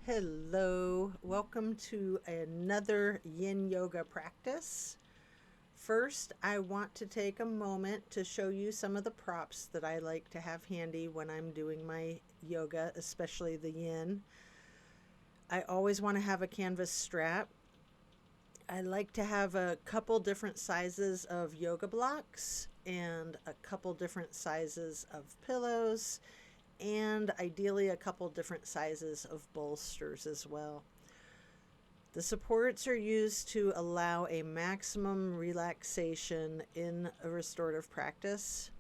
Hello, welcome to another yin yoga practice. First, I want to take a moment to show you some of the props that I like to have handy when I'm doing my yoga, especially the yin. I always want to have a canvas strap. I like to have a couple different sizes of yoga blocks and a couple different sizes of pillows and ideally a couple different sizes of bolsters as well. The supports are used to allow a maximum relaxation in a restorative practice,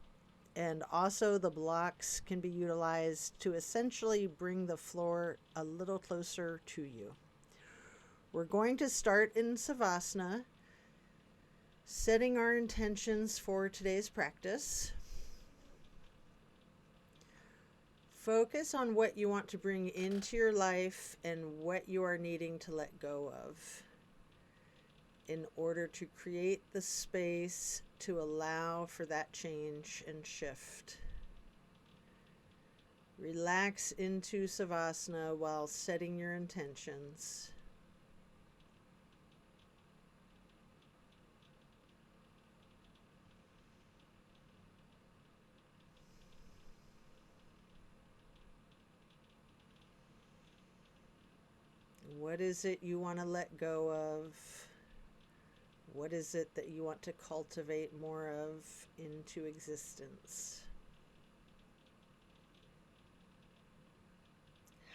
and also the blocks can be utilized to essentially bring the floor a little closer to you. We're going to start in Savasana, setting our intentions for today's practice. Focus on what you want to bring into your life and what you are needing to let go of in order to create the space to allow for that change and shift. Relax into Savasana while setting your intentions. What is it you want to let go of? What is it that you want to cultivate more of into existence?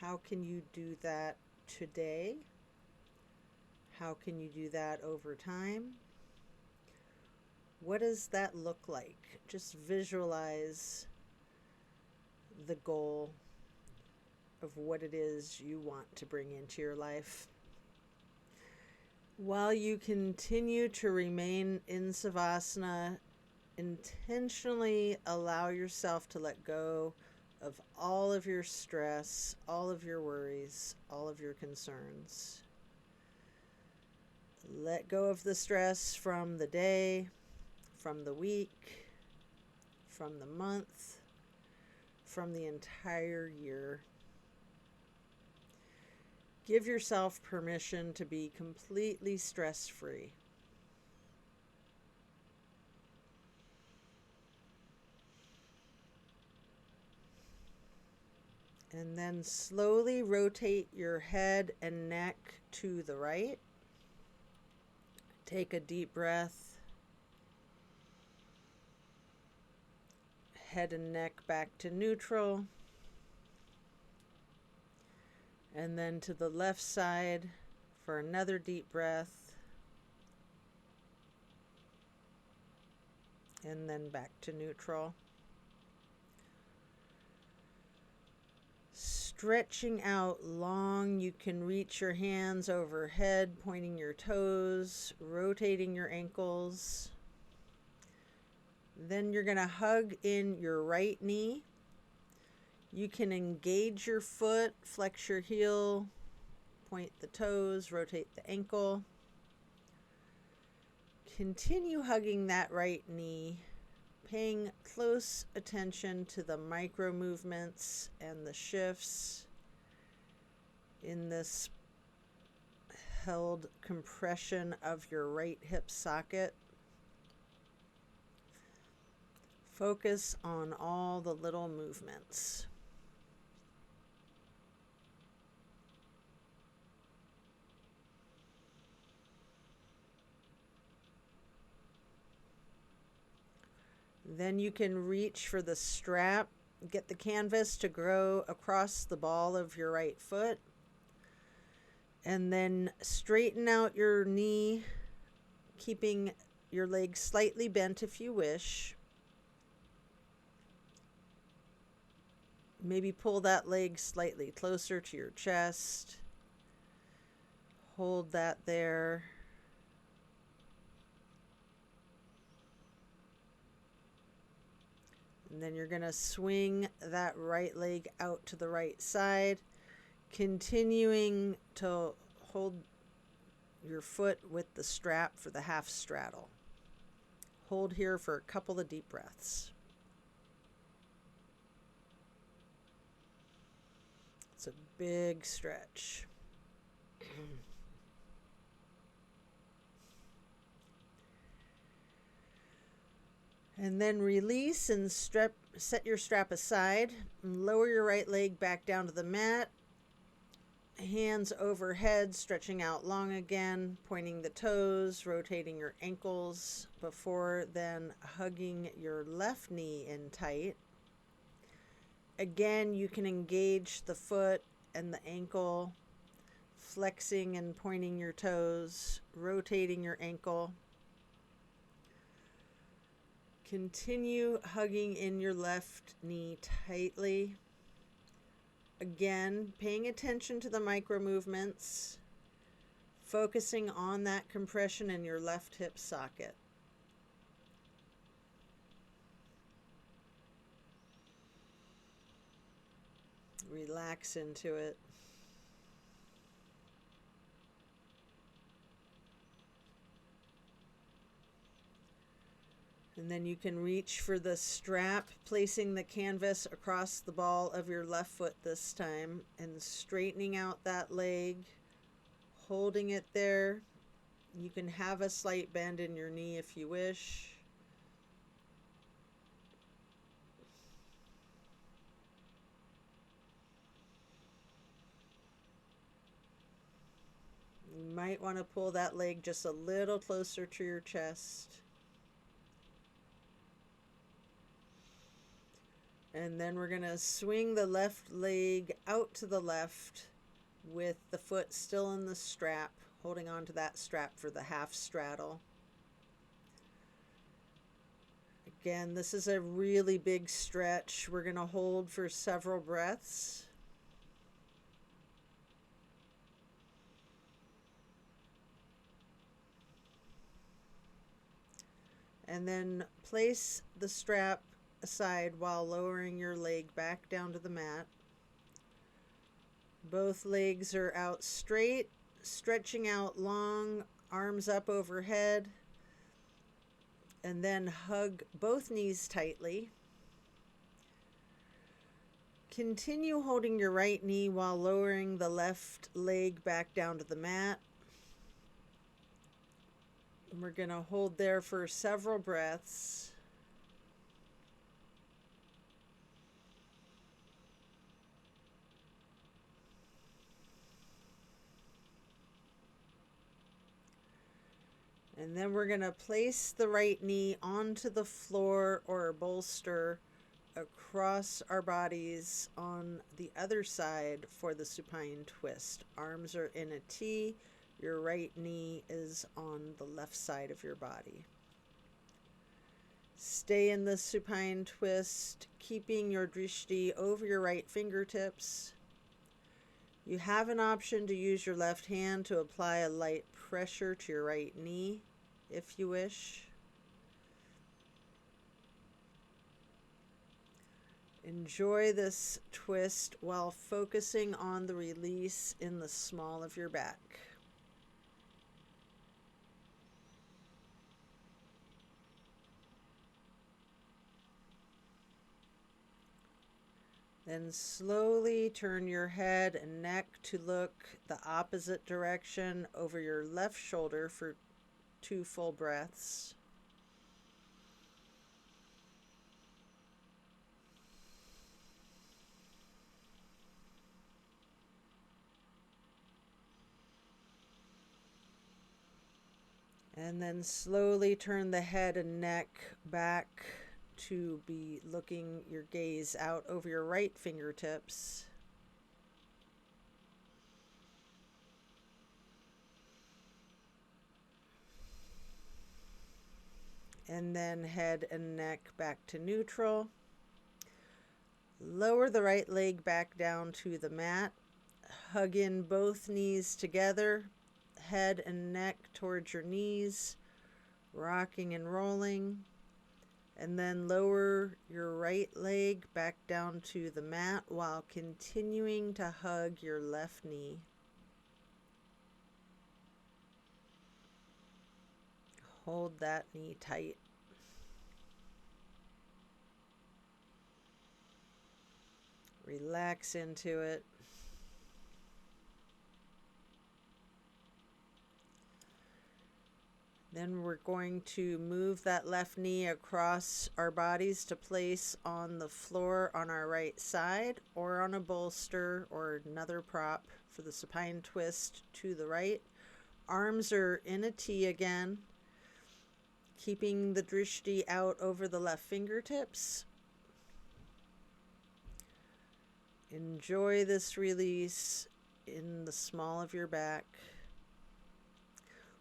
How can you do that today? How can you do that over time? What does that look like? Just visualize the goal of what it is you want to bring into your life. While you continue to remain in Savasana, intentionally allow yourself to let go of all of your stress, all of your worries, all of your concerns. Let go of the stress from the day, from the week, from the month, from the entire year. Give yourself permission to be completely stress-free. And then slowly rotate your head and neck to the right. Take a deep breath. Head and neck back to neutral. And then to the left side for another deep breath. And then back to neutral. Stretching out long, you can reach your hands overhead, pointing your toes, rotating your ankles. Then you're going to hug in your right knee. You can engage your foot, flex your heel, point the toes, rotate the ankle. Continue hugging that right knee, paying close attention to the micro movements and the shifts in this held compression of your right hip socket. Focus on all the little movements. Then you can reach for the strap, get the canvas to grow across the ball of your right foot, and then straighten out your knee, keeping your leg slightly bent if you wish. Maybe pull that leg slightly closer to your chest. Hold that there. And then you're going to swing that right leg out to the right side, continuing to hold your foot with the strap for the half straddle. Hold here for a couple of deep breaths. It's a big stretch. And then release and set your strap aside. And lower your right leg back down to the mat. Hands overhead, stretching out long again, pointing the toes, rotating your ankles before then hugging your left knee in tight. Again, you can engage the foot and the ankle, flexing and pointing your toes, rotating your ankle. Continue hugging in your left knee tightly. Again, paying attention to the micro movements, focusing on that compression in your left hip socket. Relax into it. And then you can reach for the strap, placing the canvas across the ball of your left foot this time and straightening out that leg, holding it there. You can have a slight bend in your knee if you wish. You might want to pull that leg just a little closer to your chest. And then we're going to swing the left leg out to the left with the foot still in the strap, holding on to that strap for the half straddle. Again, this is a really big stretch. We're going to hold for several breaths. And then place the strap aside while lowering your leg back down to the mat. Both legs are out straight, stretching out long, arms up overhead, and then hug both knees tightly. Continue holding your right knee while lowering the left leg back down to the mat. And we're going to hold there for several breaths. And then we're going to place the right knee onto the floor or bolster across our bodies on the other side for the supine twist. Arms are in a T. Your right knee is on the left side of your body. Stay in the supine twist, keeping your drishti over your right fingertips. You have an option to use your left hand to apply a light pressure to your right knee, if you wish. Enjoy this twist while focusing on the release in the small of your back. Then slowly turn your head and neck to look the opposite direction over your left shoulder for 2 full breaths. And then slowly turn the head and neck back to be looking your gaze out over your right fingertips. And then head and neck back to neutral. Lower the right leg back down to the mat. Hug in both knees together, head and neck towards your knees, rocking and rolling. And then lower your right leg back down to the mat while continuing to hug your left knee. Hold that knee tight. Relax into it. Then we're going to move that left knee across our bodies to place on the floor on our right side or on a bolster or another prop for the supine twist to the right. Arms are in a T again, keeping the drishti out over the left fingertips. Enjoy this release in the small of your back.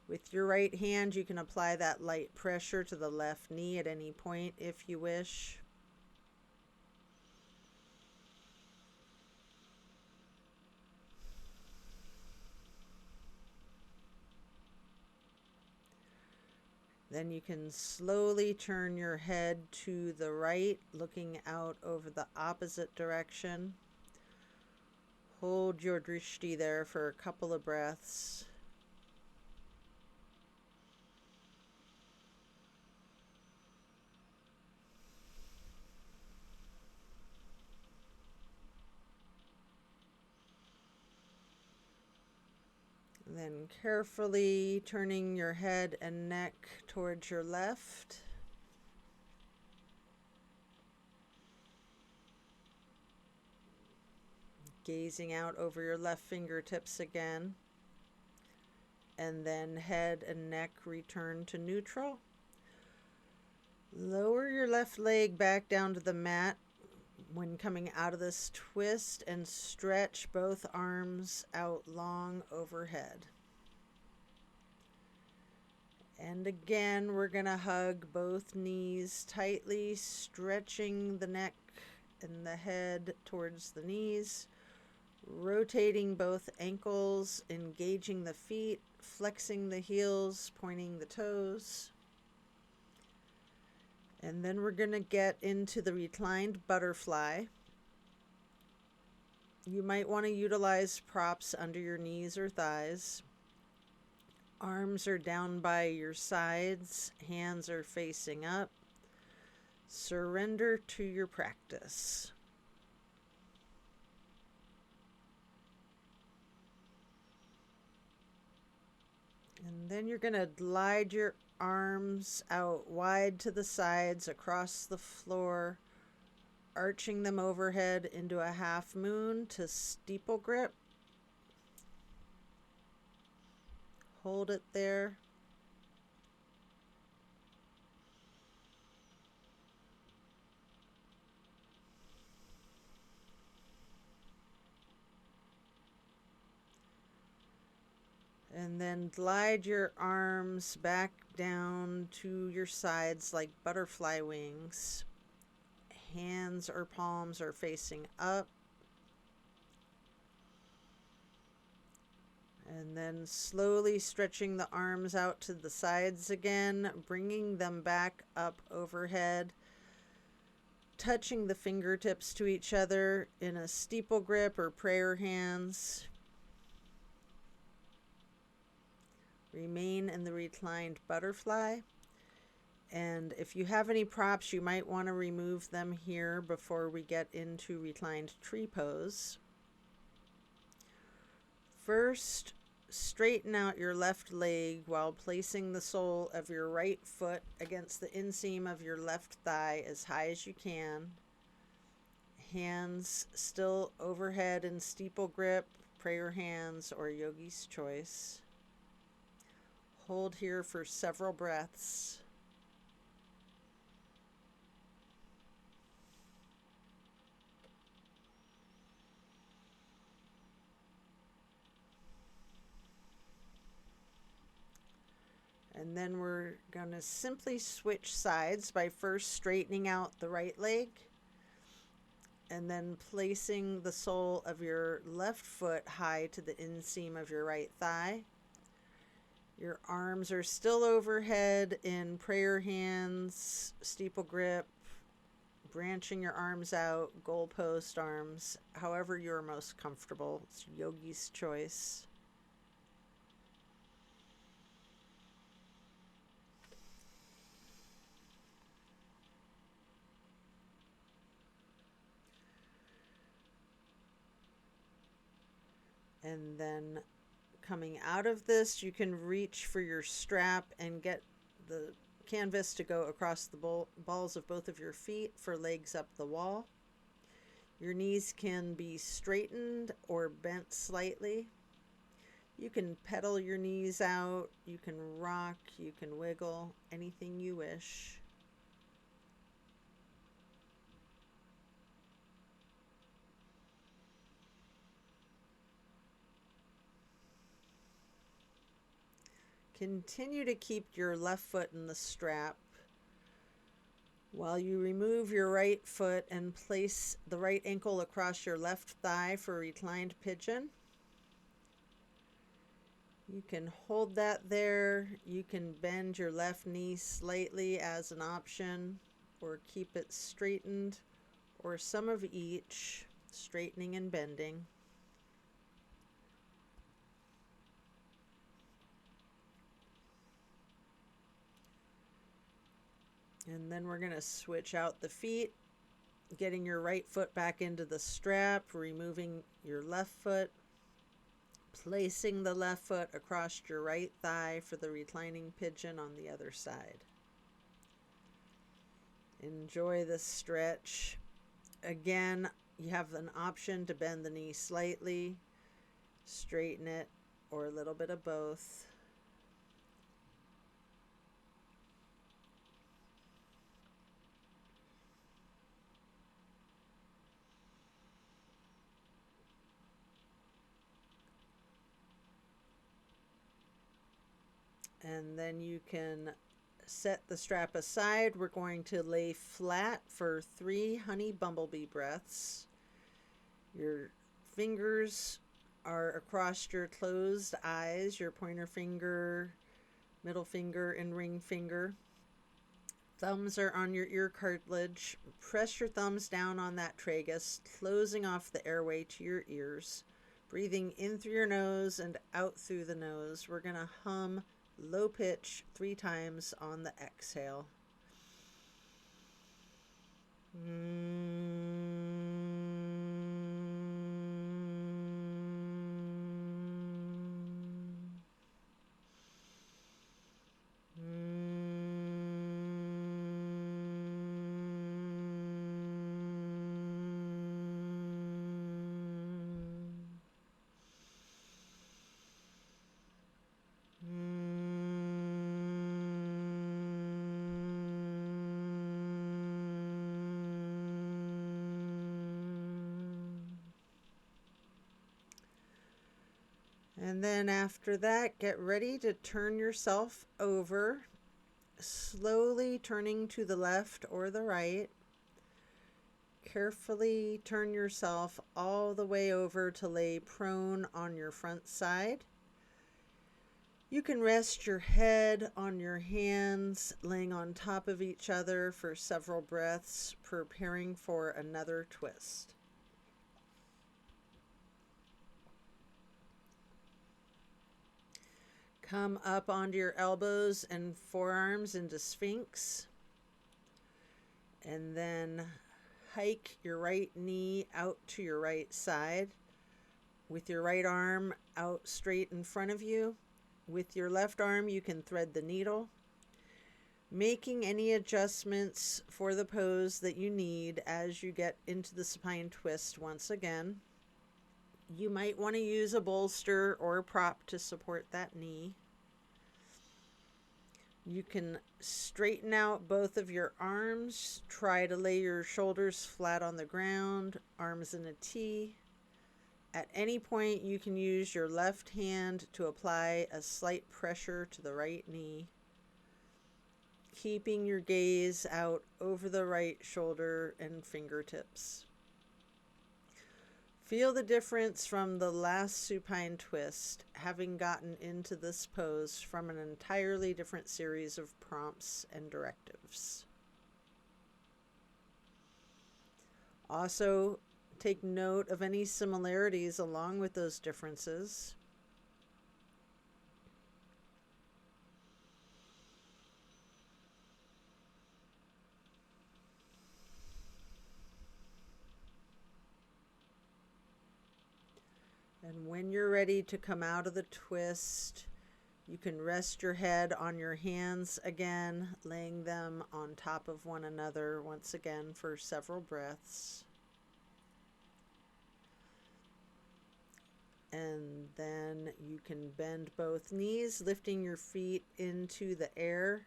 With your right hand, you can apply that light pressure to the left knee at any point if you wish. Then you can slowly turn your head to the right, looking out over the opposite direction. Hold your drishti there for a couple of breaths. Then carefully turning your head and neck towards your left. Gazing out over your left fingertips again. And then head and neck return to neutral. Lower your left leg back down to the mat when coming out of this twist and stretch both arms out long overhead. And again, we're going to hug both knees tightly, stretching the neck and the head towards the knees, rotating both ankles, engaging the feet, flexing the heels, pointing the toes. And then we're going to get into the reclined butterfly. You might want to utilize props under your knees or thighs. Arms are down by your sides, hands are facing up. Surrender to your practice. And then you're going to glide your arms out wide to the sides across the floor, arching them overhead into a half moon to steeple grip. Hold it there. And then glide your arms back down to your sides like butterfly wings. Hands or palms are facing up. And then slowly stretching the arms out to the sides again, bringing them back up overhead, touching the fingertips to each other in a steeple grip or prayer hands. Remain in the reclined butterfly. And if you have any props, you might want to remove them here before we get into reclined tree pose. First, straighten out your left leg while placing the sole of your right foot against the inseam of your left thigh as high as you can. Hands still overhead in steeple grip, prayer hands, or yogi's choice. Hold here for several breaths. And then we're going to simply switch sides by first straightening out the right leg and then placing the sole of your left foot high to the inseam of your right thigh. Your arms are still overhead in prayer hands, steeple grip, branching your arms out, goalpost arms, however you're most comfortable. It's yogi's choice. And then Coming out of this, you can reach for your strap and get the canvas to go across the balls of both of your feet for legs up the wall. Your knees can be straightened or bent slightly. You can pedal your knees out, you can rock, you can wiggle, anything you wish. Continue to keep your left foot in the strap while you remove your right foot and place the right ankle across your left thigh for reclined pigeon. You can hold that there. You can bend your left knee slightly as an option, or keep it straightened, or some of each, straightening and bending. And then we're going to switch out the feet, getting your right foot back into the strap, removing your left foot, placing the left foot across your right thigh for the reclining pigeon on the other side. Enjoy the stretch. Again, you have an option to bend the knee slightly, straighten it, or a little bit of both. And then you can set the strap aside. We're going to lay flat for 3 honey bumblebee breaths. Your fingers are across your closed eyes, your pointer finger, middle finger, and ring finger. Thumbs are on your ear cartilage. Press your thumbs down on that tragus, closing off the airway to your ears. Breathing in through your nose and out through the nose. We're going to hum low pitch 3 times on the exhale. And then after that, get ready to turn yourself over, slowly turning to the left or the right. Carefully turn yourself all the way over to lay prone on your front side. You can rest your head on your hands, laying on top of each other for several breaths, preparing for another twist. Come up onto your elbows and forearms into Sphinx. And then hike your right knee out to your right side with your right arm out straight in front of you. With your left arm, you can thread the needle, making any adjustments for the pose that you need as you get into the supine twist once again. You might want to use a bolster or a prop to support that knee. You can straighten out both of your arms. Try to lay your shoulders flat on the ground, arms in a T. At any point, you can use your left hand to apply a slight pressure to the right knee, keeping your gaze out over the right shoulder and fingertips. Feel the difference from the last supine twist, having gotten into this pose from an entirely different series of prompts and directives. Also, take note of any similarities along with those differences. And when you're ready to come out of the twist, you can rest your head on your hands again, laying them on top of one another once again for several breaths. And then you can bend both knees, lifting your feet into the air,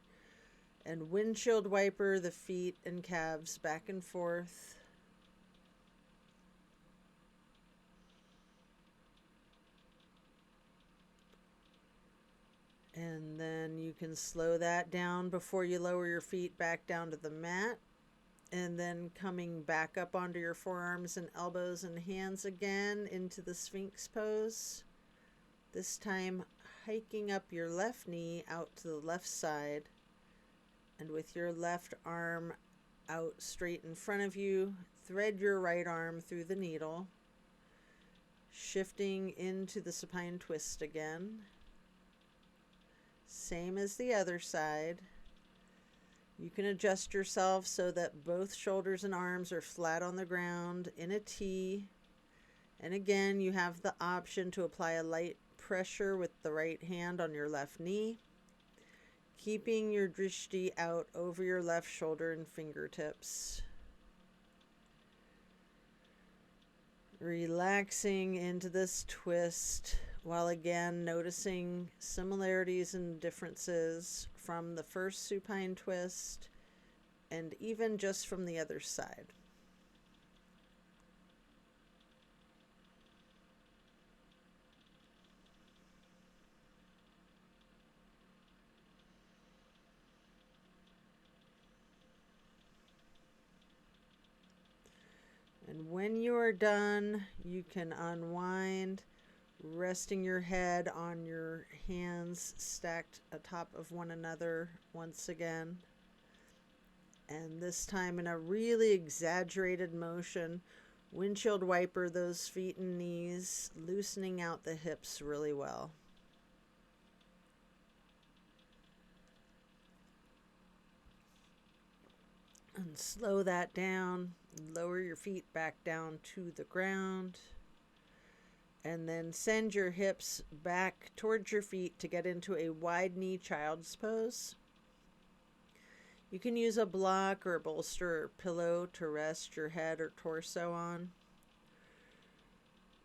and windshield wiper the feet and calves back and forth. And then you can slow that down before you lower your feet back down to the mat. And then coming back up onto your forearms and elbows and hands again into the Sphinx pose. This time hiking up your left knee out to the left side. And with your left arm out straight in front of you, thread your right arm through the needle. Shifting into the supine twist again. Same as the other side. You can adjust yourself so that both shoulders and arms are flat on the ground in a T. And again, you have the option to apply a light pressure with the right hand on your left knee, keeping your drishti out over your left shoulder and fingertips. Relaxing into this twist, while again noticing similarities and differences from the first supine twist and even just from the other side. And when you are done, you can unwind, resting your head on your hands stacked atop of one another once again. And this time in a really exaggerated motion, windshield wiper those feet and knees, loosening out the hips really well. And slow that down, lower your feet back down to the ground. And then send your hips back towards your feet to get into a wide knee child's pose. You can use a block or a bolster or pillow to rest your head or torso on.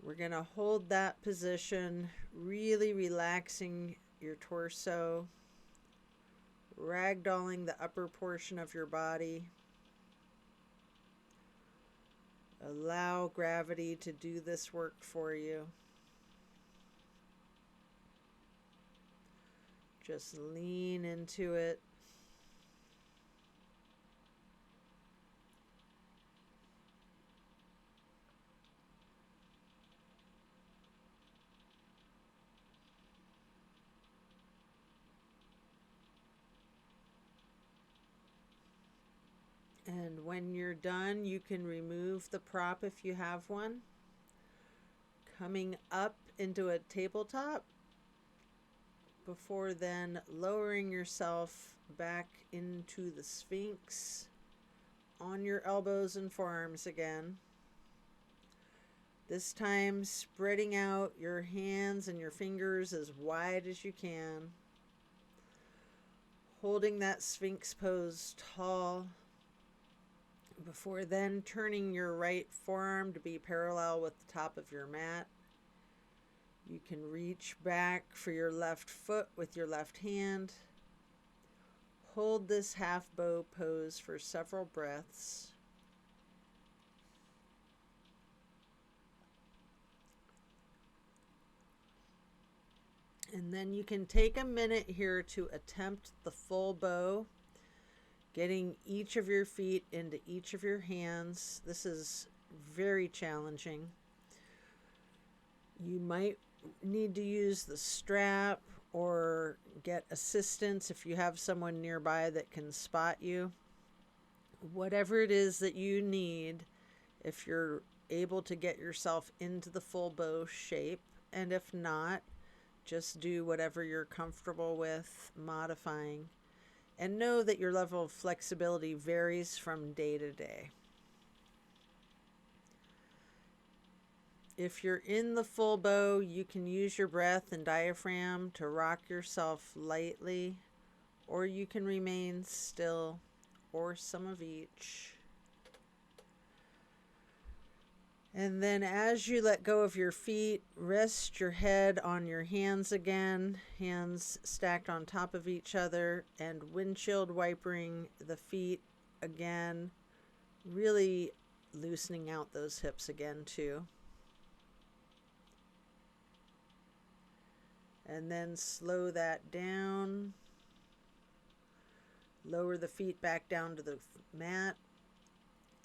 We're going to hold that position, really relaxing your torso, ragdolling the upper portion of your body. Allow gravity to do this work for you. Just lean into it. And when you're done, you can remove the prop if you have one. Coming up into a tabletop before then lowering yourself back into the Sphinx on your elbows and forearms again. This time spreading out your hands and your fingers as wide as you can. Holding that Sphinx pose tall. Before then turning your right forearm to be parallel with the top of your mat. You can reach back for your left foot with your left hand. Hold this half bow pose for several breaths. And then you can take a minute here to attempt the full bow, getting each of your feet into each of your hands. This is very challenging. You might need to use the strap or get assistance if you have someone nearby that can spot you. Whatever it is that you need, if you're able to get yourself into the full bow shape, and if not, just do whatever you're comfortable with modifying. And know that your level of flexibility varies from day to day. If you're in the full bow, you can use your breath and diaphragm to rock yourself lightly, or you can remain still, or some of each. And then as you let go of your feet, rest your head on your hands again, hands stacked on top of each other, and windshield wipering the feet again, really loosening out those hips again too. And then slow that down. Lower the feet back down to the mat.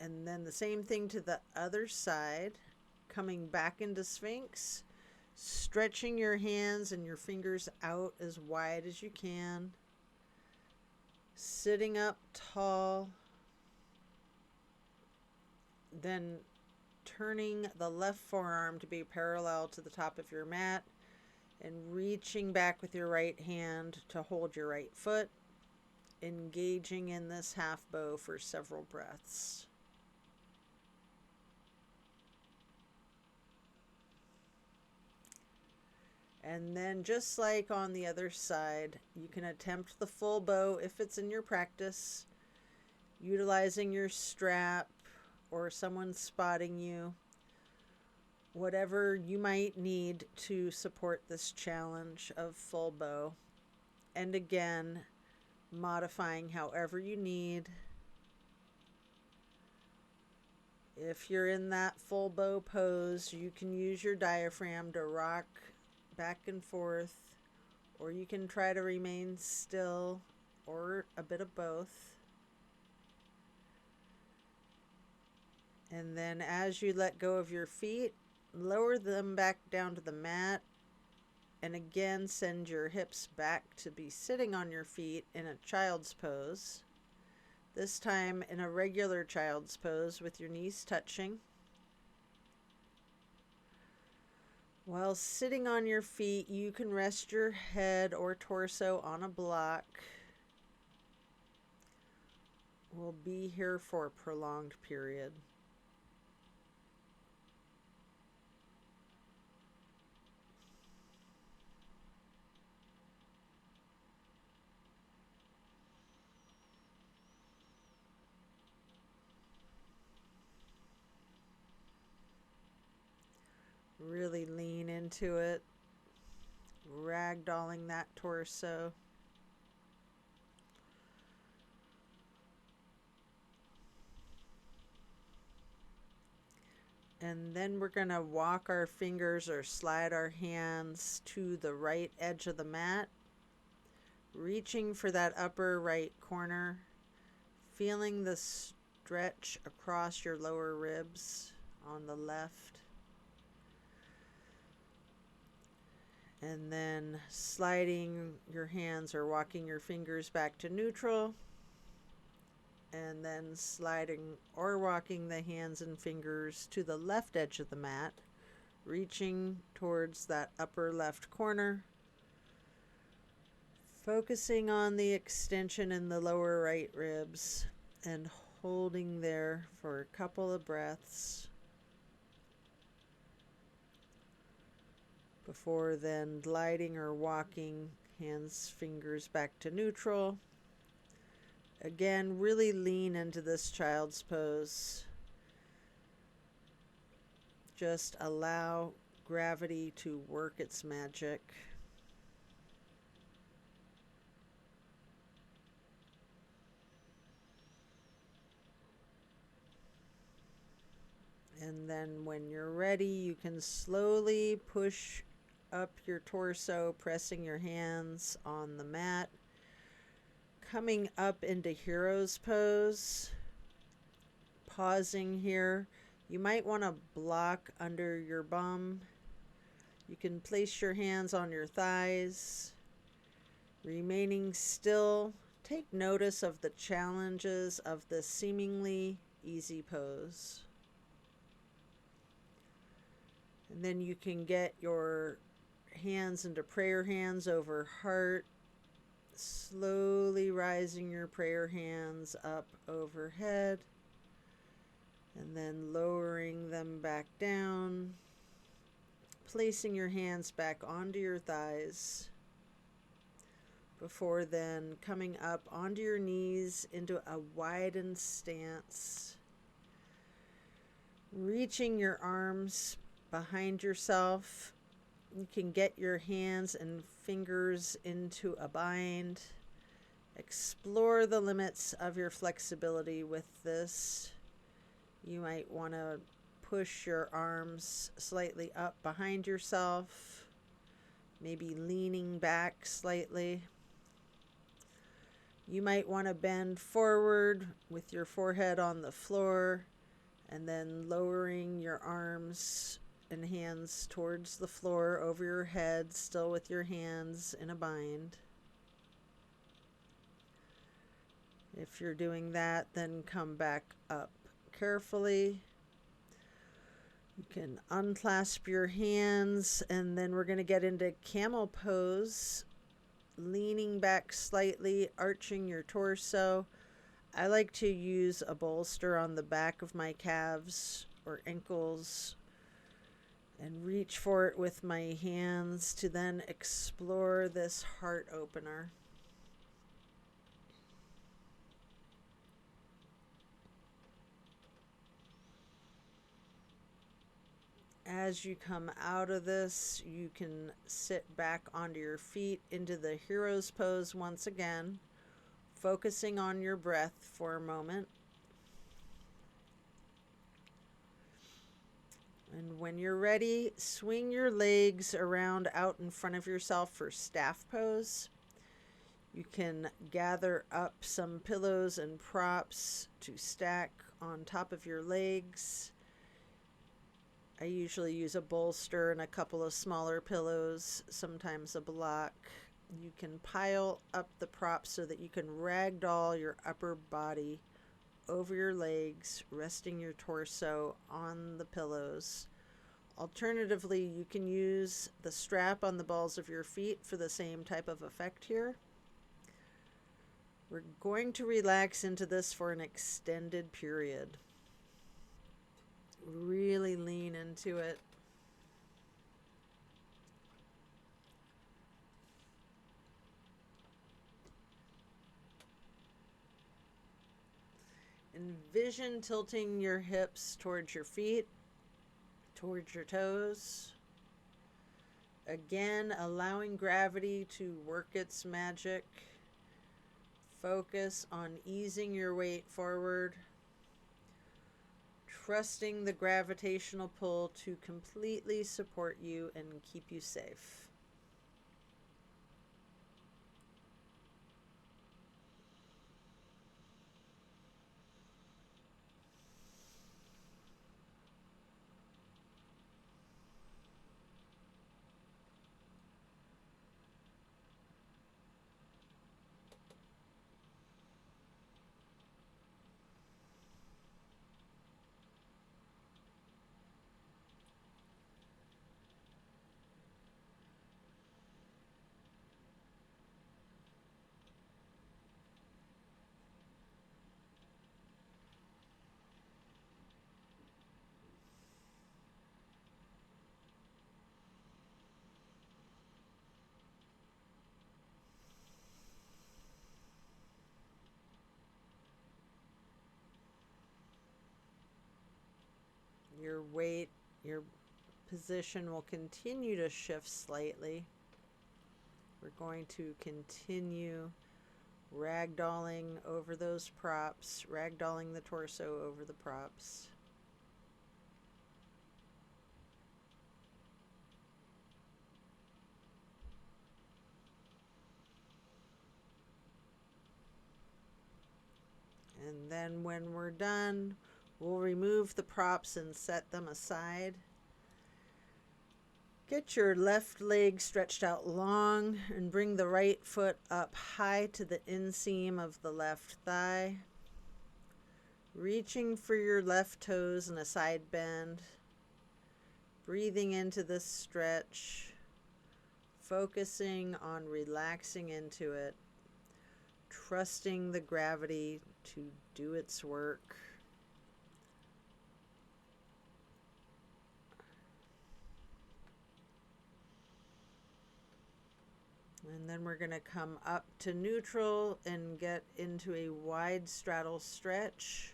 And then the same thing to the other side. Coming back into Sphinx. Stretching your hands and your fingers out as wide as you can. Sitting up tall. Then turning the left forearm to be parallel to the top of your mat. And reaching back with your right hand to hold your right foot, engaging in this half bow for several breaths. And then just like on the other side, you can attempt the full bow if it's in your practice, utilizing your strap or someone spotting you. Whatever you might need to support this challenge of full bow. And again, modifying however you need. If you're in that full bow pose, you can use your diaphragm to rock back and forth, or you can try to remain still, or a bit of both. And then as you let go of your feet, lower them back down to the mat, and again send your hips back to be sitting on your feet in a child's pose. This time in a regular child's pose with your knees touching. While sitting on your feet, you can rest your head or torso on a block. We'll be here for a prolonged period. Really lean into it, ragdolling that torso. And then we're going to walk our fingers or slide our hands to the right edge of the mat, reaching for that upper right corner, feeling the stretch across your lower ribs on the left. And then sliding your hands or walking your fingers back to neutral. And then sliding or walking the hands and fingers to the left edge of the mat, reaching towards that upper left corner. Focusing on the extension in the lower right ribs and holding there for a couple of breaths. Before then gliding or walking hands, fingers back to neutral. Again, really lean into this child's pose. Just allow gravity to work its magic. And then when you're ready, you can slowly push up your torso, pressing your hands on the mat. Coming up into hero's pose. Pausing here. You might want to block under your bum. You can place your hands on your thighs. Remaining still. Take notice of the challenges of this seemingly easy pose. And then you can get your hands into prayer hands over heart, slowly rising your prayer hands up overhead, and then lowering them back down. placing your hands back onto your thighs before then coming up onto your knees into a widened stance. Reaching your arms behind yourself. You can get your hands and fingers into a bind. Explore the limits of your flexibility with this. You might want to push your arms slightly up behind yourself, maybe leaning back slightly. You might want to bend forward with your forehead on the floor and then lowering your arms and hands towards the floor over your head, still with your hands in a bind. If you're doing that, then come back up carefully. You can unclasp your hands, and then we're going to get into camel pose, leaning back slightly, arching your torso. I like to use a bolster on the back of my calves or ankles and reach for it with my hands to then explore this heart opener. As you come out of this, you can sit back onto your feet into the hero's pose once again, focusing on your breath for a moment. And when you're ready, swing your legs around out in front of yourself for staff pose. You can gather up some pillows and props to stack on top of your legs. I usually use a bolster and a couple of smaller pillows, sometimes a block. You can pile up the props so that you can ragdoll your upper body over your legs, resting your torso on the pillows. Alternatively, you can use the strap on the balls of your feet for the same type of effect here. We're going to relax into this for an extended period. Really lean into it. Envision tilting your hips towards your feet, towards your toes. Again, allowing gravity to work its magic. Focus on easing your weight forward. Trusting the gravitational pull to completely support you and keep you safe. Your weight, your position will continue to shift slightly. We're going to continue ragdolling over those props, ragdolling the torso over the props. And then when we're done, we'll remove the props and set them aside. Get your left leg stretched out long and bring the right foot up high to the inseam of the left thigh. Reaching for your left toes in a side bend. Breathing into this stretch. Focusing on relaxing into it. Trusting the gravity to do its work. And then we're going to come up to neutral and get into a wide straddle stretch.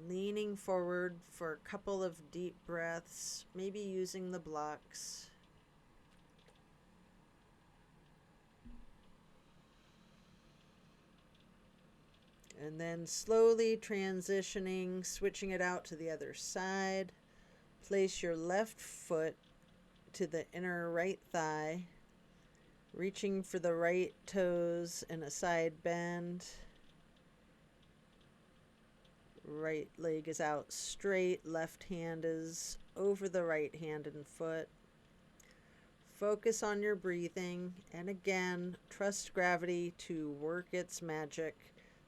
Leaning forward for a couple of deep breaths, maybe using the blocks. And then slowly transitioning, switching it out to the other side. Place your left foot to the inner right thigh, reaching for the right toes in a side bend. Right leg is out straight, left hand is over the right hand and foot. Focus on your breathing, and again, trust gravity to work its magic,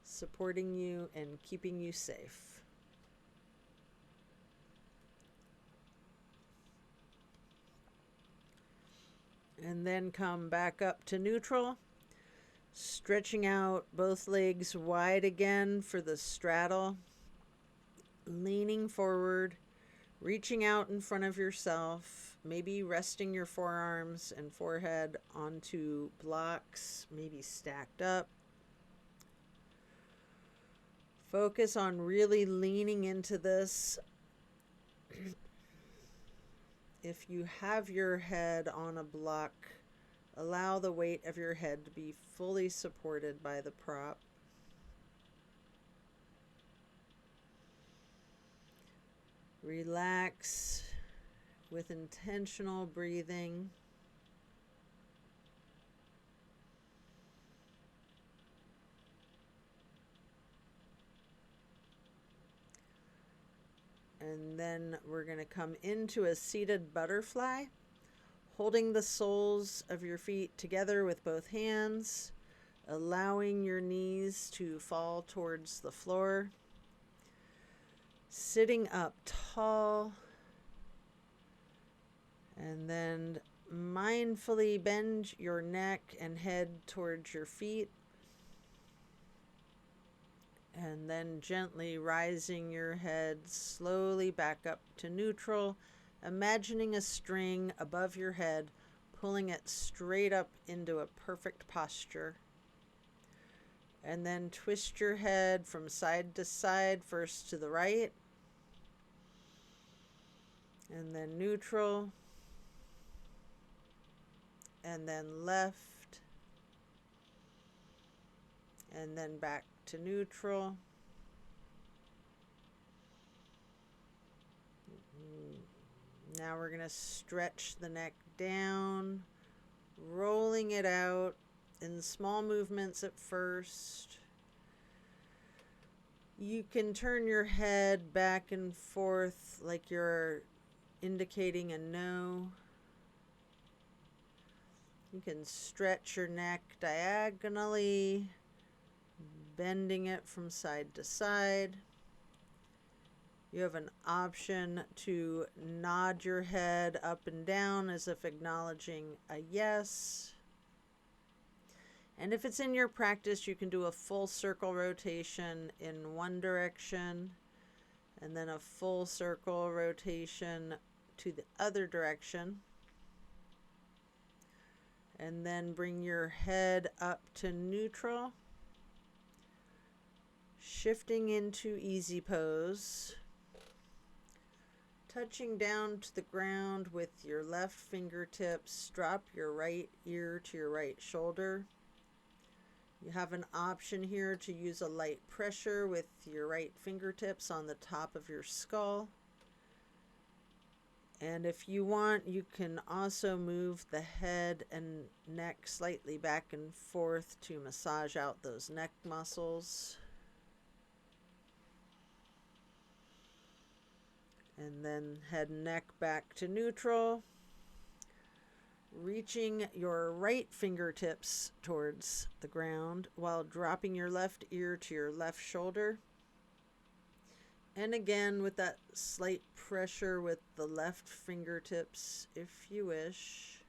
supporting you and keeping you safe. And then come back up to neutral, stretching out both legs wide again for the straddle, leaning forward, reaching out in front of yourself, maybe resting your forearms and forehead onto blocks, maybe stacked up. Focus on really leaning into this. If you have your head on a block, allow the weight of your head to be fully supported by the prop. Relax with intentional breathing. And then we're going to come into a seated butterfly, holding the soles of your feet together with both hands, allowing your knees to fall towards the floor. Sitting up tall, and then mindfully bend your neck and head towards your feet. And then gently rising your head slowly back up to neutral, imagining a string above your head, pulling it straight up into a perfect posture. And then twist your head from side to side, first to the right, and then neutral, and then left, and then back to neutral. Now we're going to stretch the neck down, rolling it out in small movements at first. You can turn your head back and forth like you're indicating a no. You can stretch your neck diagonally, bending it from side to side. You have an option to nod your head up and down as if acknowledging a yes. And if it's in your practice, you can do a full circle rotation in one direction and then a full circle rotation to the other direction. And then bring your head up to neutral, shifting into easy pose, touching down to the ground with your left fingertips. Drop your right ear to your right shoulder. You have an option here to use a light pressure with your right fingertips on the top of your skull. And if you want, you can also move the head and neck slightly back and forth to massage out those neck muscles. And then head and neck back to neutral. Reaching your right fingertips towards the ground while dropping your left ear to your left shoulder. And again, with that slight pressure with the left fingertips, if you wish.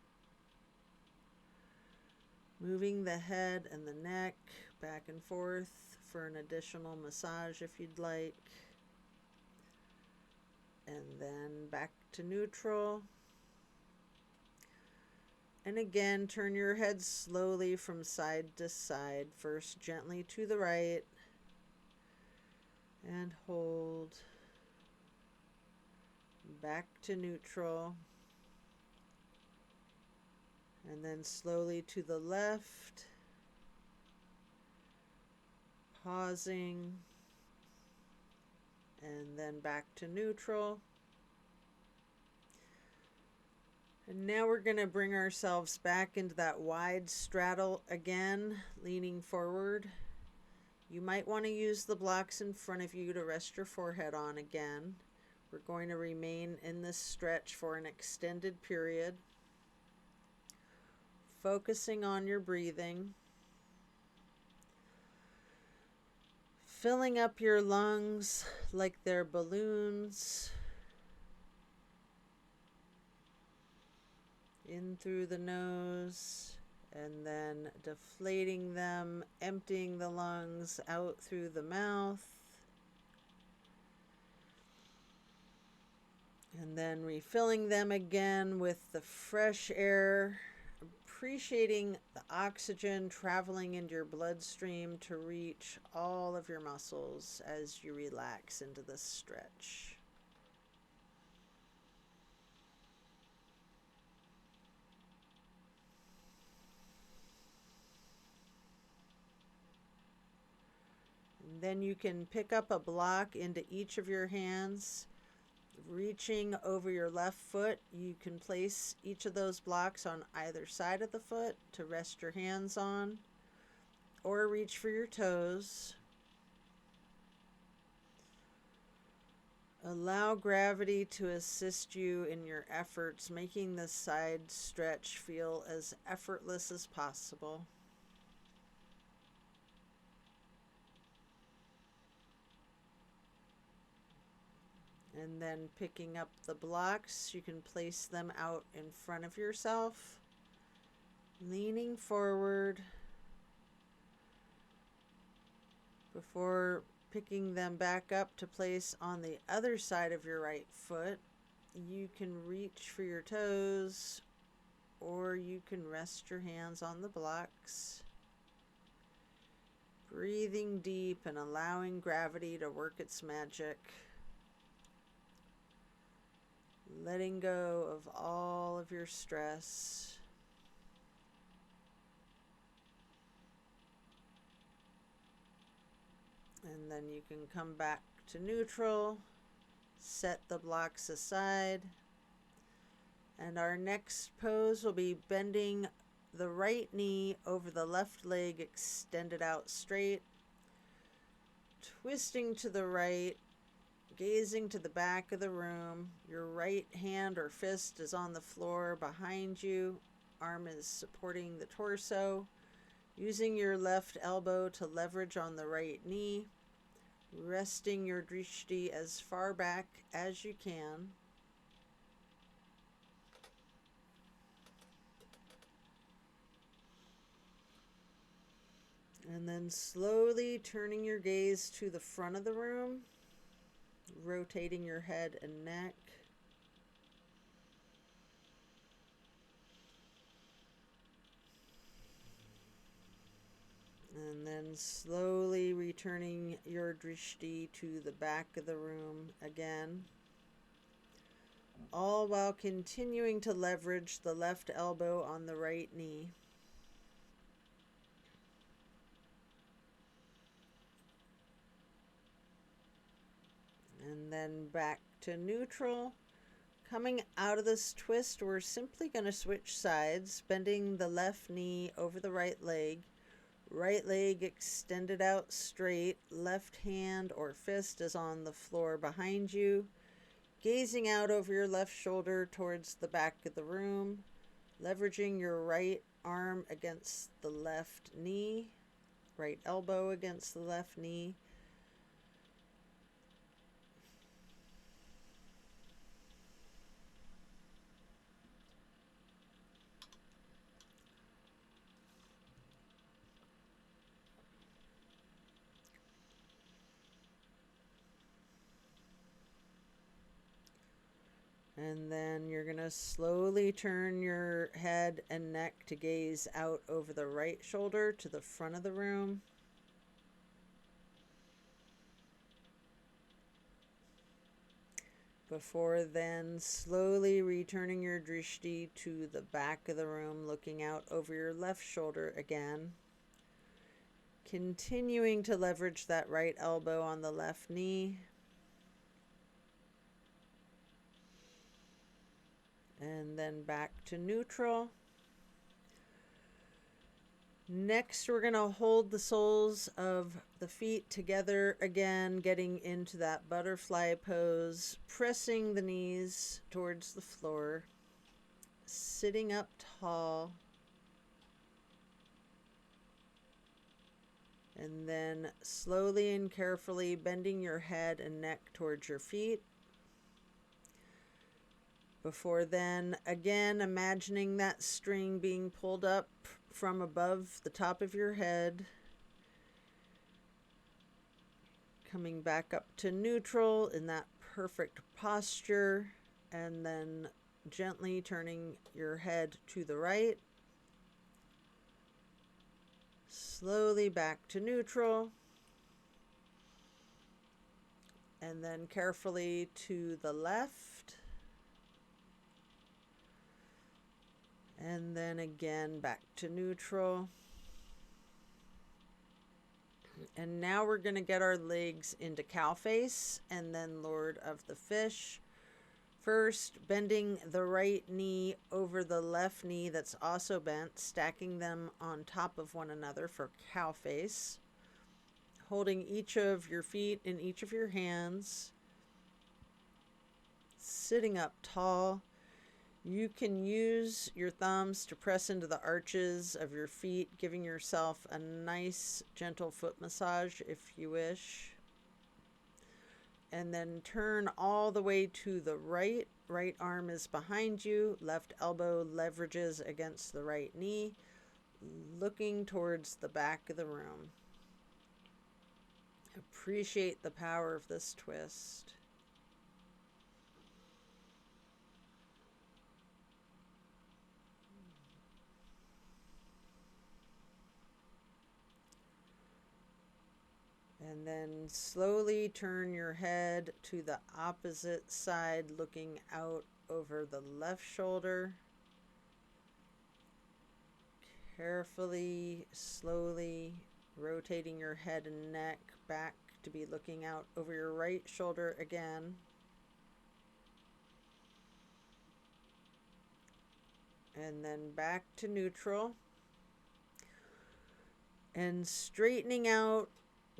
Moving the head and the neck back and forth for an additional massage if you'd like. And then back to neutral. And again, turn your head slowly from side to side. First, gently to the right. And hold. Back to neutral. And then slowly to the left. Pausing. And then back to neutral. And now we're going to bring ourselves back into that wide straddle again, leaning forward. You might want to use the blocks in front of you to rest your forehead on again. We're going to remain in this stretch for an extended period. Focusing on your breathing. Filling up your lungs like they're balloons. In through the nose, and then deflating them, emptying the lungs out through the mouth. And then refilling them again with the fresh air, appreciating the oxygen traveling into your bloodstream to reach all of your muscles as you relax into this stretch. And then you can pick up a block into each of your hands. Reaching over your left foot, you can place each of those blocks on either side of the foot to rest your hands on, or reach for your toes. Allow gravity to assist you in your efforts, making the side stretch feel as effortless as possible. And then picking up the blocks, you can place them out in front of yourself, leaning forward before picking them back up to place on the other side of your right foot. You can reach for your toes, or you can rest your hands on the blocks. Breathing deep and allowing gravity to work its magic. Letting go of all of your stress. And then you can come back to neutral, set the blocks aside. And our next pose will be bending the right knee over the left leg, extended out straight, twisting to the right, gazing to the back of the room. Your right hand or fist is on the floor behind you. Arm is supporting the torso. Using your left elbow to leverage on the right knee. Resting your drishti as far back as you can. And then slowly turning your gaze to the front of the room. Rotating your head and neck. And then slowly returning your drishti to the back of the room again. All while continuing to leverage the left elbow on the right knee. And then back to neutral. Coming out of this twist, we're simply going to switch sides, bending the left knee over the right leg. Right leg extended out straight. Left hand or fist is on the floor behind you. Gazing out over your left shoulder towards the back of the room. Leveraging your right arm against the left knee. Right elbow against the left knee. And then you're going to slowly turn your head and neck to gaze out over the right shoulder to the front of the room. Before then, slowly returning your drishti to the back of the room, looking out over your left shoulder again. Continuing to leverage that right elbow on the left knee. And then back to neutral. Next, we're going to hold the soles of the feet together again, getting into that butterfly pose, pressing the knees towards the floor, sitting up tall, and then slowly and carefully bending your head and neck towards your feet. Before then, again, imagining that string being pulled up from above the top of your head. Coming back up to neutral in that perfect posture, and then gently turning your head to the right. Slowly back to neutral. And then carefully to the left. And then again back to neutral. And now we're going to get our legs into cow face and then Lord of the Fish. First, bending the right knee over the left knee that's also bent, stacking them on top of one another for cow face. Holding each of your feet in each of your hands. Sitting up tall. You can use your thumbs to press into the arches of your feet, giving yourself a nice, gentle foot massage if you wish. And then turn all the way to the right. Right arm is behind you. Left elbow leverages against the right knee, looking towards the back of the room. Appreciate the power of this twist. And then slowly turn your head to the opposite side, looking out over the left shoulder. Carefully, slowly rotating your head and neck back to be looking out over your right shoulder again. And then back to neutral. And straightening out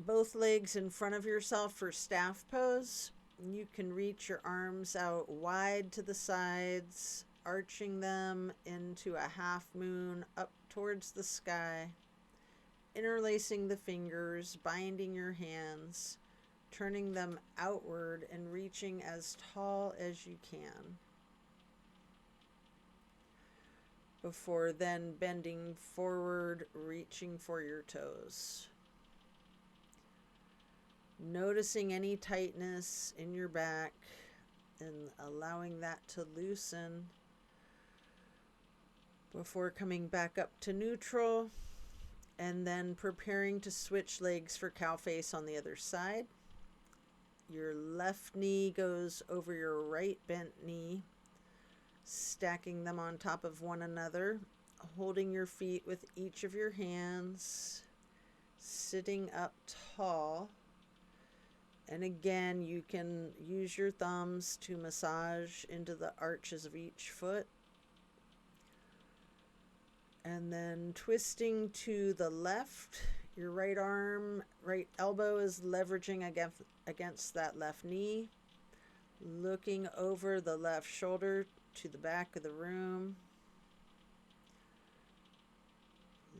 both legs in front of yourself for staff pose. You can reach your arms out wide to the sides, arching them into a half moon up towards the sky, interlacing the fingers, binding your hands, turning them outward and reaching as tall as you can. Before then bending forward, reaching for your toes. Noticing any tightness in your back and allowing that to loosen before coming back up to neutral, and then preparing to switch legs for cow face on the other side. Your left knee goes over your right bent knee, stacking them on top of one another, holding your feet with each of your hands, sitting up tall. And again, you can use your thumbs to massage into the arches of each foot. And then twisting to the left, your right arm, right elbow is leveraging against that left knee. Looking over the left shoulder to the back of the room.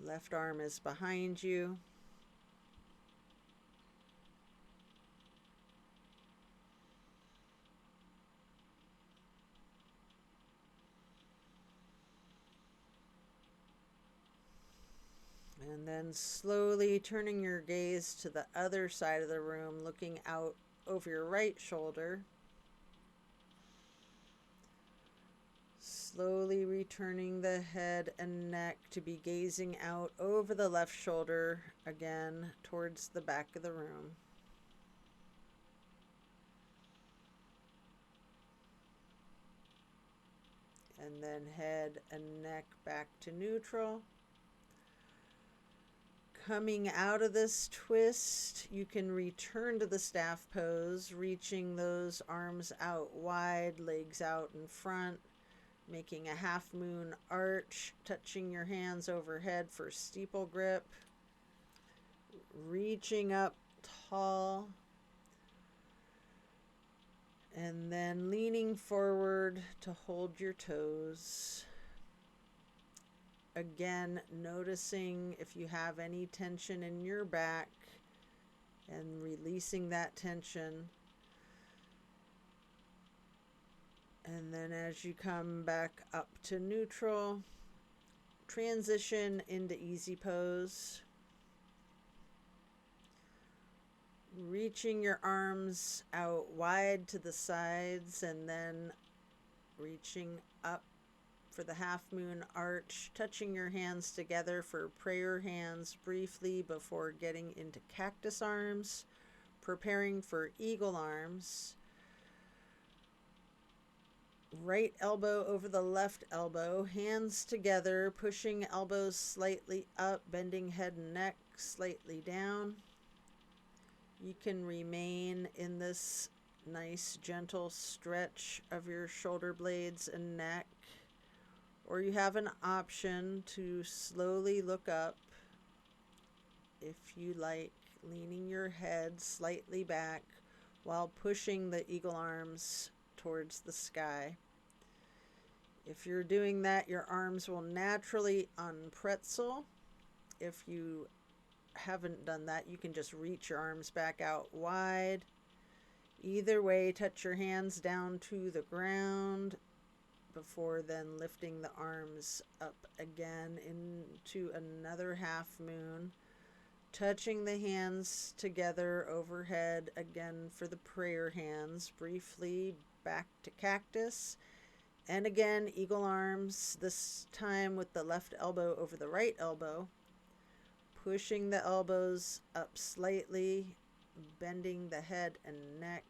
Left arm is behind you. And then slowly turning your gaze to the other side of the room, looking out over your right shoulder. Slowly returning the head and neck to be gazing out over the left shoulder again towards the back of the room. And then head and neck back to neutral. Coming out of this twist, you can return to the staff pose, reaching those arms out wide, legs out in front, making a half moon arch, touching your hands overhead for steeple grip, reaching up tall, and then leaning forward to hold your toes. Again, noticing if you have any tension in your back and releasing that tension. And then as you come back up to neutral, transition into easy pose. Reaching your arms out wide to the sides and then reaching up for the half moon arch, touching your hands together for prayer hands briefly before getting into cactus arms, preparing for eagle arms. Right elbow over the left elbow, hands together, pushing elbows slightly up, bending head and neck slightly down. You can remain in this nice gentle stretch of your shoulder blades and neck, or you have an option to slowly look up if you like, leaning your head slightly back while pushing the eagle arms towards the sky. If you're doing that, your arms will naturally unpretzel. If you haven't done that, you can just reach your arms back out wide. Either way, touch your hands down to the ground before then lifting the arms up again into another half moon, touching the hands together overhead again for the prayer hands, briefly back to cactus, and again eagle arms, this time with the left elbow over the right elbow, pushing the elbows up slightly, bending the head and neck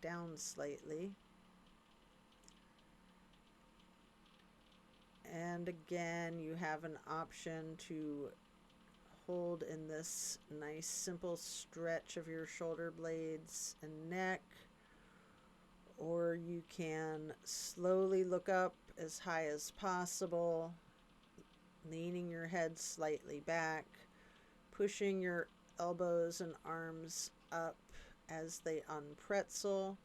down slightly. And again, you have an option to hold in this nice simple stretch of your shoulder blades and neck, or you can slowly look up as high as possible, leaning your head slightly back, pushing your elbows and arms up as they unpretzel,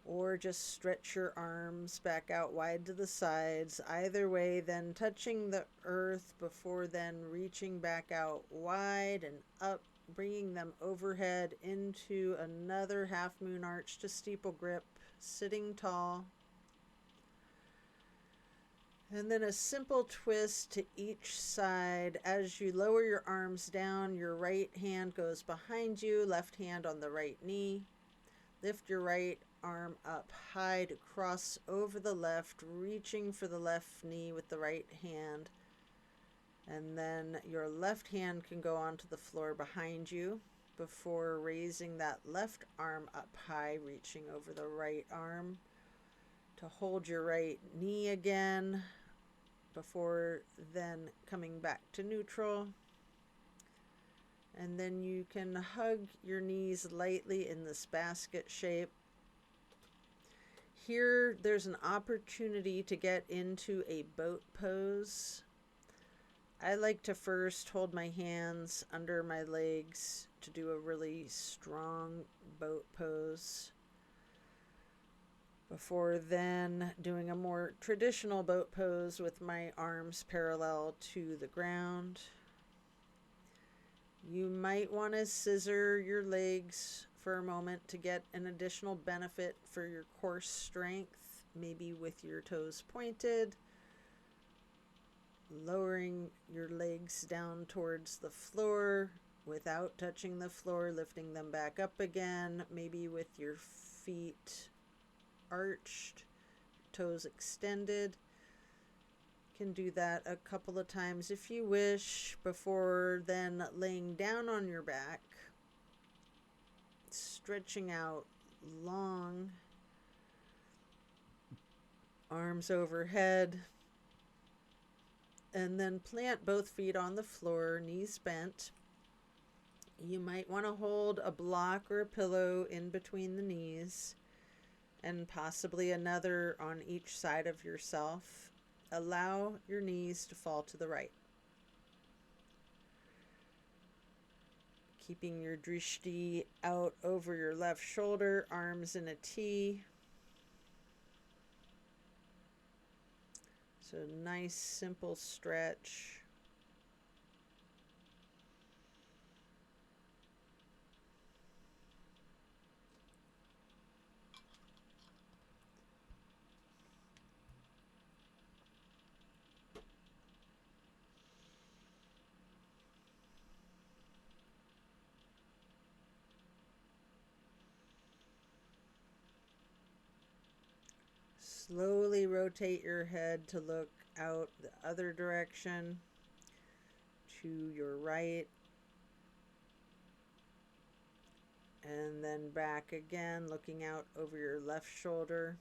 or just stretch your arms back out wide to the sides. Either way, then touching the earth before then reaching back out wide and up, bringing them overhead into another half moon arch to steeple grip, sitting tall. And then a simple twist to each side. As you lower your arms down, your right hand goes behind you, left hand on the right knee. Lift your right arm up high to cross over the left, reaching for the left knee with the right hand. And then your left hand can go onto the floor behind you before raising that left arm up high, reaching over the right arm to hold your right knee again before then coming back to neutral. And then you can hug your knees lightly in this basket shape. Here, there's an opportunity to get into a boat pose. I like to first hold my hands under my legs to do a really strong boat pose, before then doing a more traditional boat pose with my arms parallel to the ground. You might want to scissor your legs for a moment to get an additional benefit for your core strength, maybe with your toes pointed, lowering your legs down towards the floor without touching the floor, lifting them back up again, maybe with your feet arched, toes extended. Can do that a couple of times if you wish, before then laying down on your back, stretching out long, arms overhead, and then plant both feet on the floor, knees bent. You might want to hold a block or a pillow in between the knees, and possibly another on each side of yourself. Allow your knees to fall to the right. Keeping your drishti out over your left shoulder, arms in a T. So nice simple stretch. Slowly rotate your head to look out the other direction, to your right, and then back again, looking out over your left shoulder.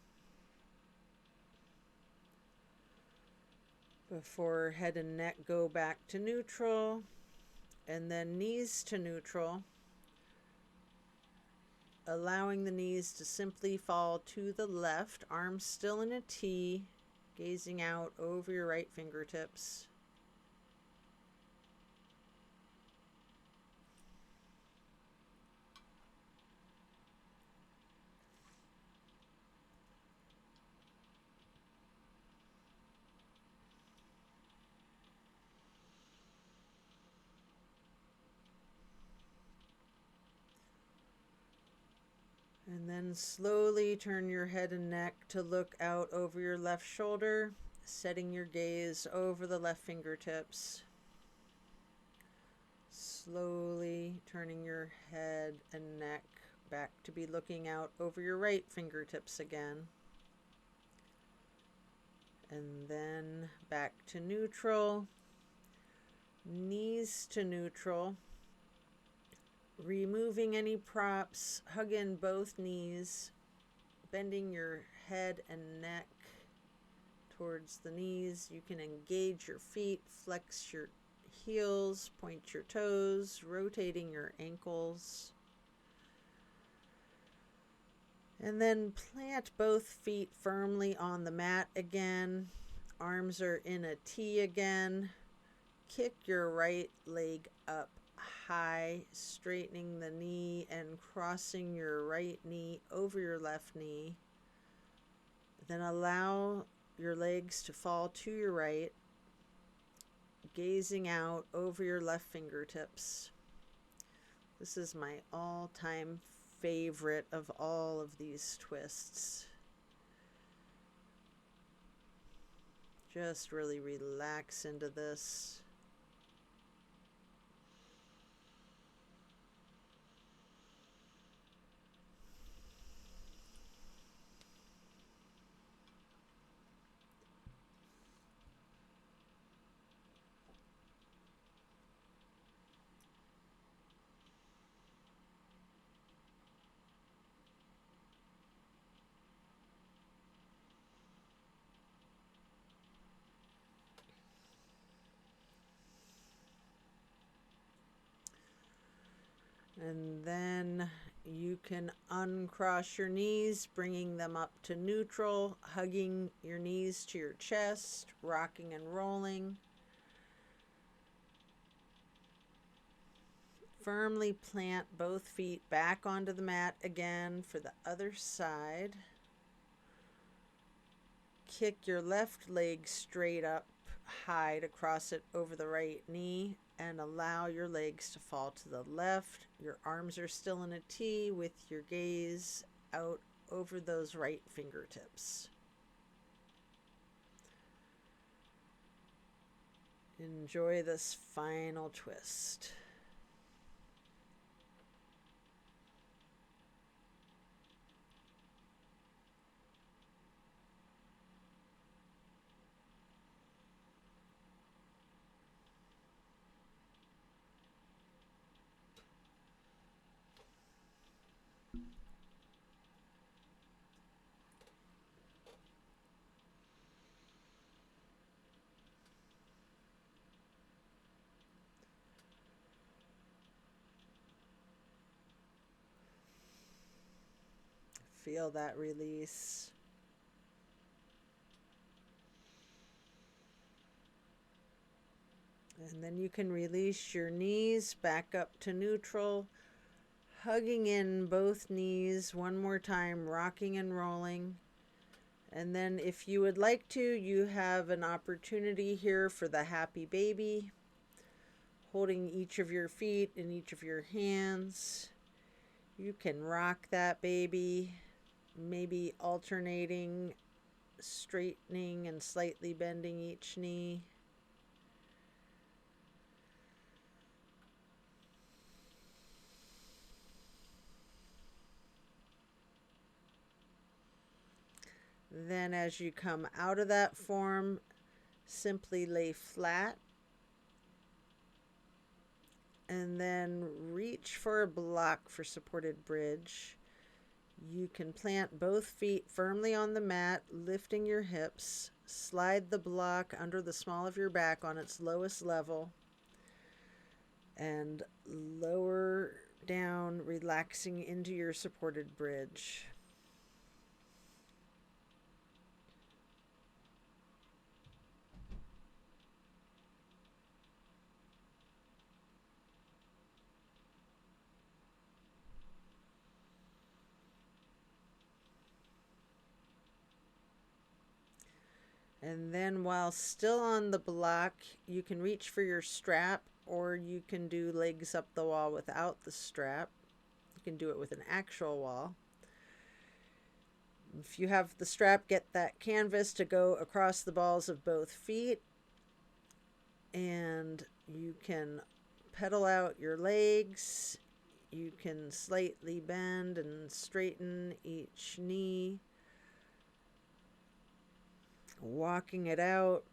Before head and neck go back to neutral, and then knees to neutral, allowing the knees to simply fall to the left, arms still in a T, gazing out over your right fingertips. And then slowly turn your head and neck to look out over your left shoulder, setting your gaze over the left fingertips. Slowly turning your head and neck back to be looking out over your right fingertips again. And then back to neutral, knees to neutral. Removing any props, hug in both knees, bending your head and neck towards the knees. You can engage your feet, flex your heels, point your toes, rotating your ankles. And then plant both feet firmly on the mat again. Arms are in a T again. Kick your right leg up high, straightening the knee and crossing your right knee over your left knee. Then allow your legs to fall to your right, gazing out over your left fingertips. This is my all-time favorite of all of these twists. Just really relax into this. And then you can uncross your knees, bringing them up to neutral, hugging your knees to your chest, rocking and rolling. Firmly plant both feet back onto the mat again for the other side. Kick your left leg straight up high to cross it over the right knee, and allow your legs to fall to the left. Your arms are still in a T with your gaze out over those right fingertips. Enjoy this final twist. Feel that release. And then you can release your knees back up to neutral, hugging in both knees one more time, rocking and rolling. And then if you would like to, you have an opportunity here for the happy baby, holding each of your feet in each of your hands. You can rock that baby, maybe alternating, straightening and slightly bending each knee. Then as you come out of that form, simply lay flat and then reach for a block for supported bridge. You can plant both feet firmly on the mat, lifting your hips. Slide the block under the small of your back on its lowest level and lower down, relaxing into your supported bridge. And then while still on the block, you can reach for your strap, or you can do legs up the wall without the strap. You can do it with an actual wall. If you have the strap, get that canvas to go across the balls of both feet, and you can pedal out your legs. You can slightly bend and straighten each knee, walking it out.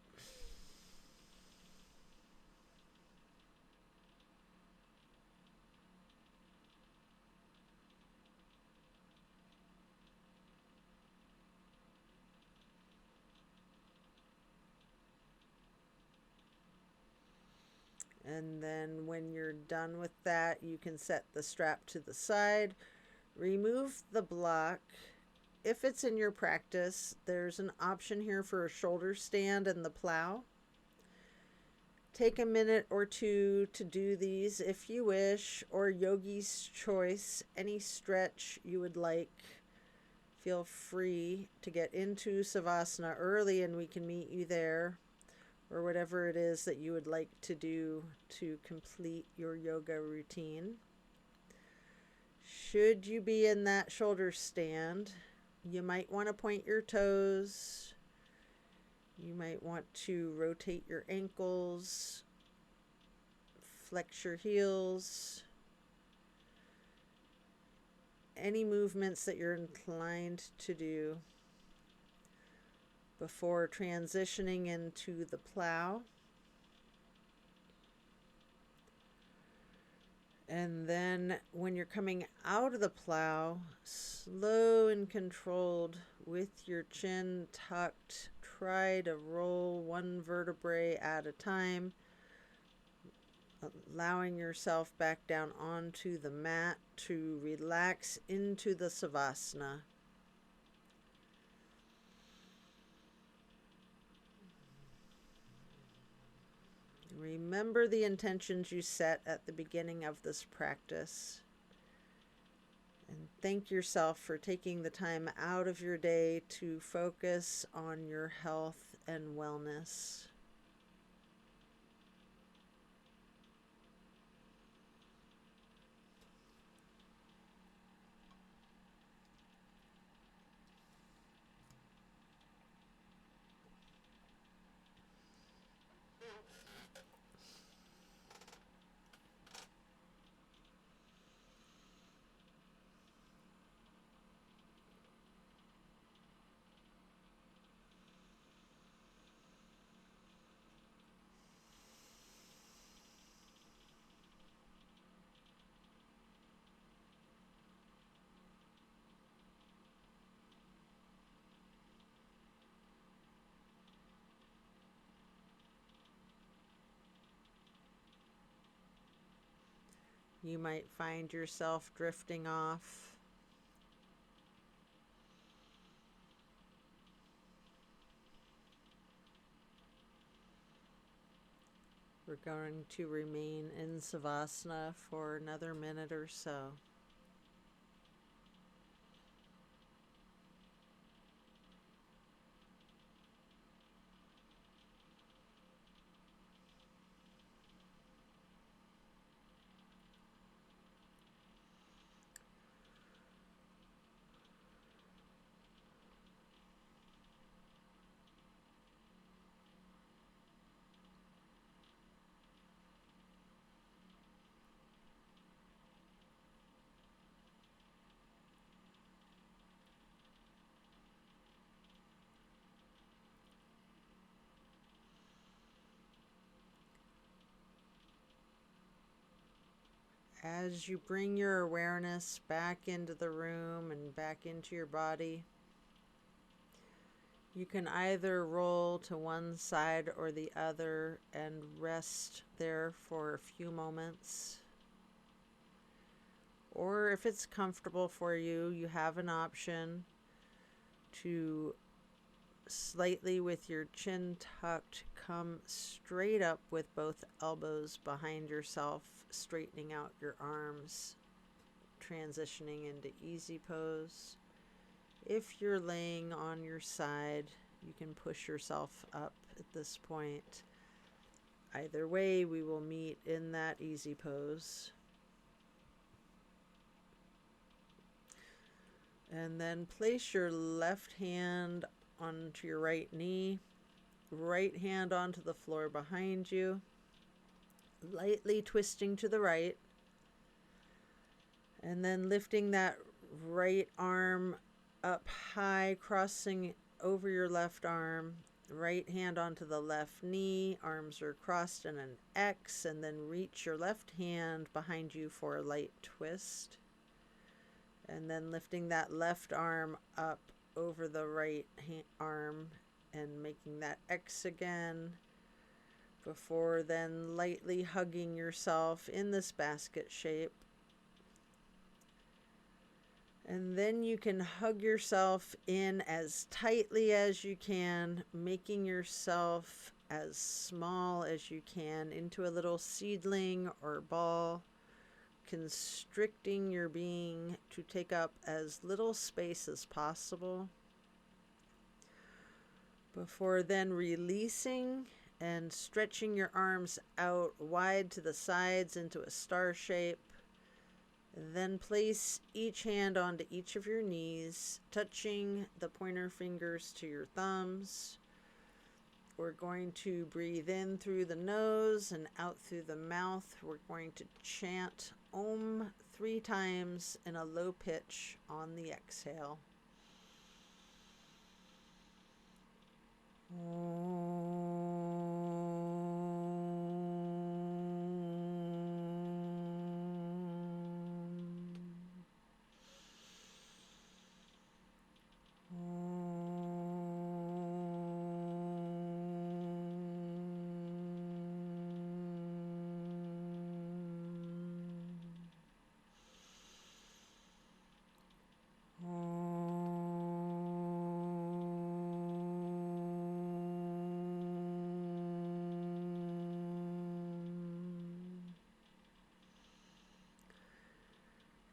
And then when you're done with that, you can set the strap to the side, remove the block. If it's in your practice, there's an option here for a shoulder stand and the plow. Take a minute or two to do these if you wish, or yogi's choice, any stretch you would like. Feel free to get into Savasana early and we can meet you there, or whatever it is that you would like to do to complete your yoga routine. Should you be in that shoulder stand, you might want to point your toes. You might want to rotate your ankles, flex your heels. Any movements that you're inclined to do before transitioning into the plow. And then when you're coming out of the plow, slow and controlled with your chin tucked, try to roll one vertebrae at a time, allowing yourself back down onto the mat to relax into the Savasana. Remember the intentions you set at the beginning of this practice. And thank yourself for taking the time out of your day to focus on your health and wellness. You might find yourself drifting off. We're going to remain in Savasana for another minute or so. As you bring your awareness back into the room and back into your body, you can either roll to one side or the other and rest there for a few moments. Or if it's comfortable for you, you have an option to slightly with your chin tucked, come straight up with both elbows behind yourself, straightening out your arms, transitioning into easy pose. If you're laying on your side, you can push yourself up at this point. Either way, we will meet in that easy pose. And then place your left hand onto your right knee, right hand onto the floor behind you, lightly twisting to the right, and then lifting that right arm up high, crossing over your left arm, right hand onto the left knee, arms are crossed in an X, and then reach your left hand behind you for a light twist. And then lifting that left arm up over the right arm and making that X again, before then lightly hugging yourself in this basket shape. And then you can hug yourself in as tightly as you can, making yourself as small as you can into a little seedling or ball, constricting your being to take up as little space as possible, before then releasing and stretching your arms out wide to the sides into a star shape. Then place each hand onto each of your knees, touching the pointer fingers to your thumbs. We're going to breathe in through the nose and out through the mouth. We're going to chant Om 3 times in a low pitch on the exhale.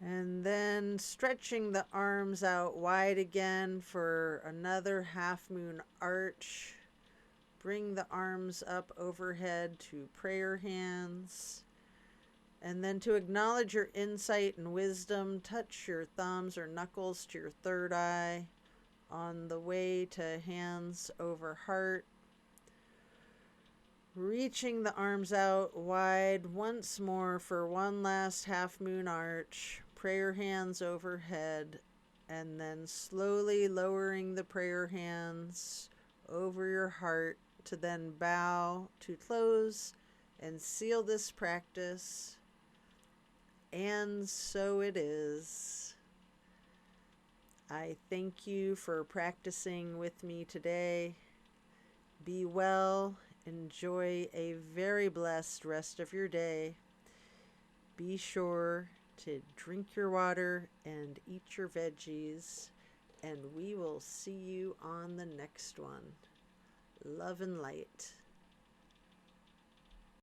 And then stretching the arms out wide again for another half moon arch. Bring the arms up overhead to prayer hands. And then to acknowledge your insight and wisdom, touch your thumbs or knuckles to your third eye on the way to hands over heart. Reaching the arms out wide once more for one last half moon arch. Prayer hands overhead, and then slowly lowering the prayer hands over your heart to then bow to close and seal this practice. And so it is. I thank you for practicing with me today. Be well. Enjoy a very blessed rest of your day. Be sure to drink your water and eat your veggies, and we will see you on the next one. Love and light.